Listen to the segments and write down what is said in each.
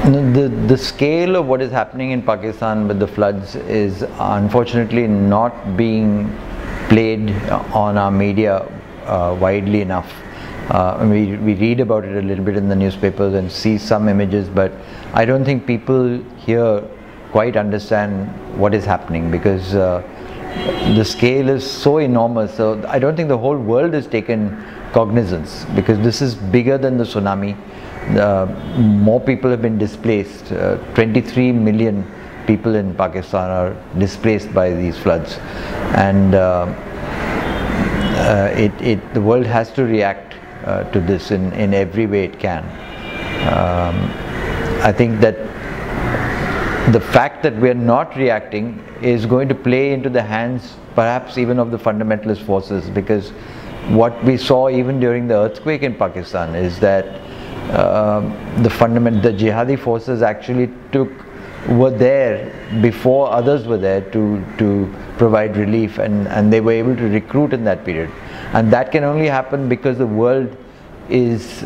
The scale of what is happening in Pakistan with the floods is unfortunately not being played on our media widely enough. We read about it a little bit in the newspapers and see some images, but I don't think people here quite understand what is happening, because the scale is so enormous. So I don't think the whole world has taken cognizance, because this is bigger than the tsunami. More people have been displaced. 23 million people in Pakistan are displaced by these floods, and the world has to react to this in every way it can. I think that the fact that we are not reacting is going to play into the hands perhaps even of the fundamentalist forces, because what we saw even during the earthquake in Pakistan is that the jihadi forces actually were there before others were there to provide relief, and they were able to recruit in that period, and that can only happen because the world is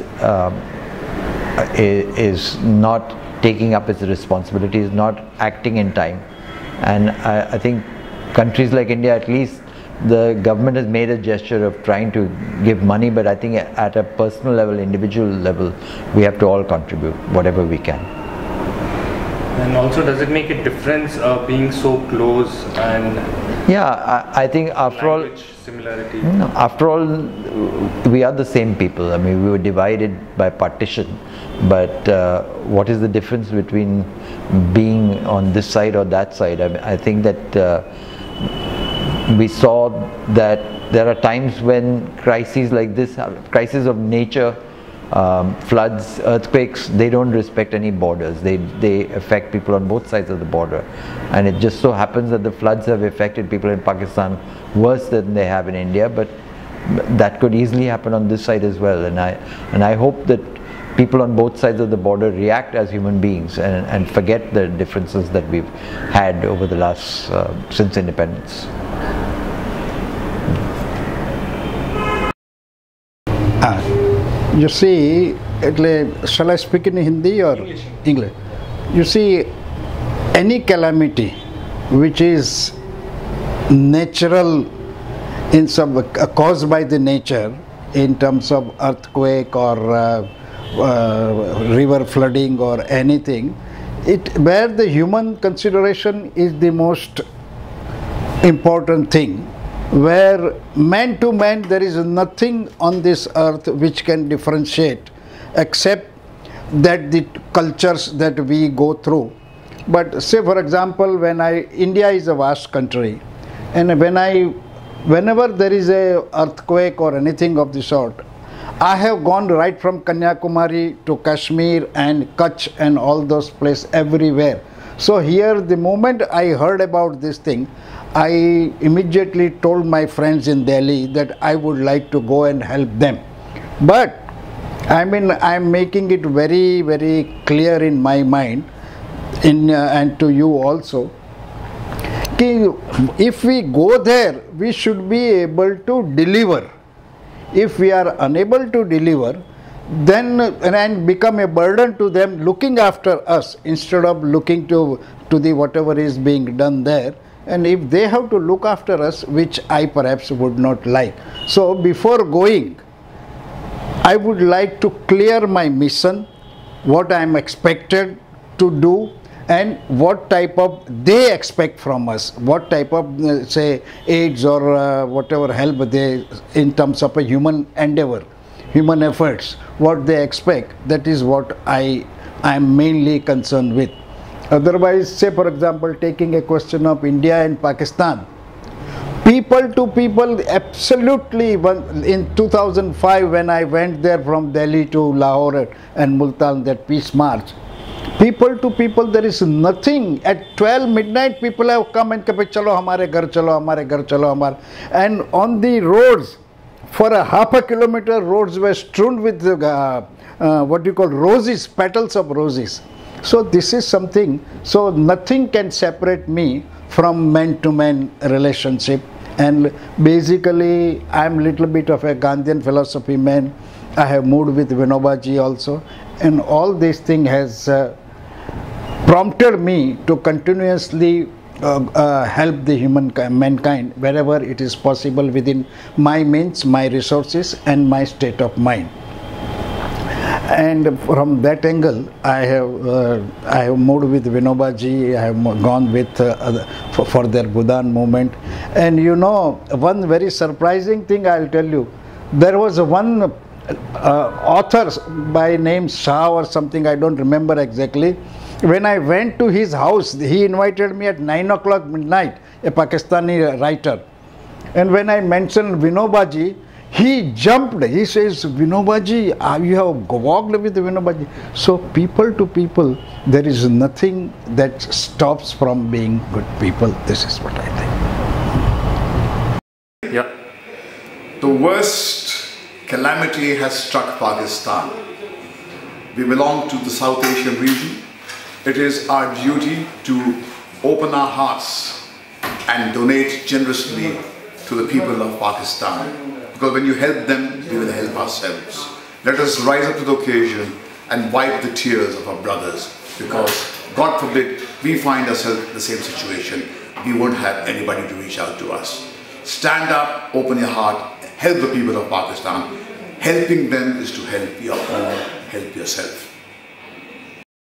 not taking up its responsibilities, not acting in time. And I think countries like India, at least the government has made a gesture of trying to give money, but I think at a personal level, individual level, we have to all contribute whatever we can. And also, does it make a difference being so close? And yeah, I think after all, similarity. After all, we are the same people. I mean, we were divided by partition, but what is the difference between being on this side or that side? I think that we saw that there are times when crises like this, crises of nature, floods, earthquakes, they don't respect any borders. They affect people on both sides of the border, and it just so happens that the floods have affected people in Pakistan worse than they have in India, but that could easily happen on this side as well. And I hope that people on both sides of the border react as human beings and forget the differences that we've had over the last since independence. You see, shall I speak in Hindi or English? You see, any calamity which is natural in some caused by the nature, in terms of earthquake or river flooding or anything, where the human consideration is the most important thing, where man to man there is nothing on this earth which can differentiate except that the cultures that we go through. But say for example, India is a vast country, and whenever there is a earthquake or anything of the sort, I have gone right from Kanyakumari to Kashmir and Kutch and all those places everywhere. So here, the moment I heard about this thing, I immediately told my friends in Delhi that I would like to go and help them. But I mean, I'm making it very, very clear in my mind, and to you also, if we go there, we should be able to deliver. If we are unable to deliver, then and become a burden to them looking after us instead of looking to the whatever is being done there. And if they have to look after us, which I perhaps would not like. So before going, I would like to clear my mission, what I am expected to do, and what type of they expect from us, what type of say aids or whatever help they, in terms of a human endeavor, human efforts, what they expect. That is what I am mainly concerned with. Otherwise, say for example, taking a question of India and Pakistan, people to people, absolutely. In 2005, when I went there from Delhi to Lahore and Multan, that peace march, people to people, there is nothing. At 12 midnight, people have come and said, "Chalo, hamare ghar chalo, hamare ghar chalo, hamare." And on the roads, for a half a kilometer, roads were strewn with what you call roses, petals of roses. So this is something. So nothing can separate me from man-to-man relationship. And basically, I am little bit of a Gandhian philosophy man. I have moved with Vinobaji also, and all this thing has prompted me to continuously help the mankind wherever it is possible within my means, my resources, and my state of mind. And from that angle, I have moved with Vinobaji. I have gone with for their Bhudan movement. And you know, one very surprising thing I'll tell you. There was one author by name Shah or something, I don't remember exactly. When I went to his house, he invited me at 9 o'clock midnight, a Pakistani writer. And when I mentioned Vinobaji, he jumped. He says, Vinobaji, you have walked with Vinobaji. So people to people, there is nothing that stops from being good people. This is what I think. Yeah. The worst calamity has struck Pakistan. We belong to the South Asian region. It is our duty to open our hearts and donate generously to the people of Pakistan. Because when you help them, we will help ourselves. Let us rise up to the occasion and wipe the tears of our brothers. Because, God forbid, we find ourselves in the same situation. We won't have anybody to reach out to us. Stand up, open your heart, help the people of Pakistan. Helping them is to help your own, help yourself.